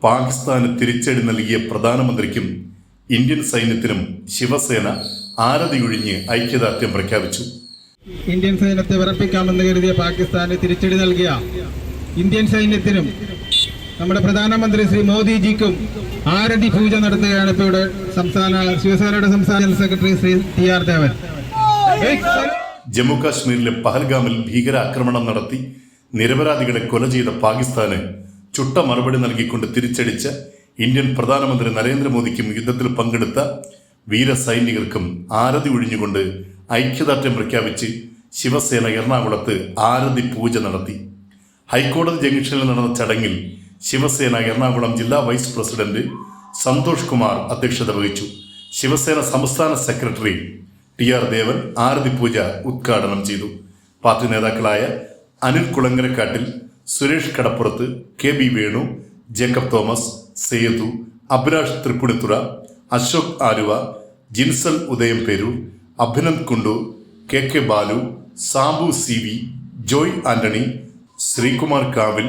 പാകിസ്ഥാന് തിരിച്ചടി നൽകിയ പ്രധാനമന്ത്രിക്കും ഇന്ത്യൻ സൈന്യത്തിനും ശിവസേന ആരതിയൊഴിഞ്ഞ് ഐക്യദാർഢ്യം പ്രഖ്യാപിച്ചു. ഇന്ത്യൻ സൈന്യത്തെ വിറപ്പിക്കാമെന്ന് കരുതിയ പാകിസ്ഥാന് തിരിച്ചടി നൽകിയ ഇന്ത്യൻ സൈന്യത്തിനും നമ്മുടെ പ്രധാനമന്ത്രി ശ്രീ മോദിജിക്കും ആരതി പൂജ നടത്തുകയാണ് ഇപ്പോൾ ഇവിടെ ശിവസേനയുടെ സംസ്ഥാന ജനറൽ സെക്രട്ടറി ശ്രീ TR ദേവൻ. ജമ്മു കാശ്മീരിലെ പഹൽഗാമിൽ ഭീകരാക്രമണം നടത്തി നിരപരാധികളെ കൊല ചെയ്ത പാകിസ്ഥാന് ചുട്ട മറുപടി നൽകിക്കൊണ്ട് തിരിച്ചടിച്ച ഇന്ത്യൻ പ്രധാനമന്ത്രി നരേന്ദ്രമോദിക്കും യുദ്ധത്തിൽ പങ്കെടുത്ത വീരസൈനികർക്കും ആരതി ഒഴിഞ്ഞുകൊണ്ട് ഐക്യദാർഢ്യം പ്രഖ്യാപിച്ച് ശിവസേന എറണാകുളത്ത് ആരതി പൂജ നടത്തി. ഹൈക്കോടതി ജംഗ്ഷനിൽ നടന്ന ചടങ്ങിൽ ശിവസേന എറണാകുളം ജില്ലാ വൈസ് പ്രസിഡന്റ് സന്തോഷ് കുമാർ അധ്യക്ഷത വഹിച്ചു. ശിവസേന സംസ്ഥാന സെക്രട്ടറി TR ദേവൻ ആരതി പൂജ ഉദ്ഘാടനം ചെയ്തു. പാർട്ടി നേതാക്കളായ അനിൽ കുളങ്ങരക്കാട്ടിൽ, സുരേഷ് കടപ്പുറത്ത്, KB Venu, Jacob Thomas, Sethu, Abhilash Thrippunithura, Ashok Aluva, Jinsal Udayamperoor, Abhinand Kundoor, KK Balu, Sabu CV, Joy Antony, Sreekumar കാവിൽ,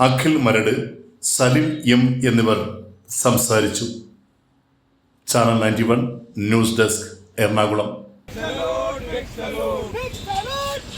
അഖിൽ മരട്, സലിം M എന്നിവർ സംസാരിച്ചു. Channel 91 news desk, Ernakulam.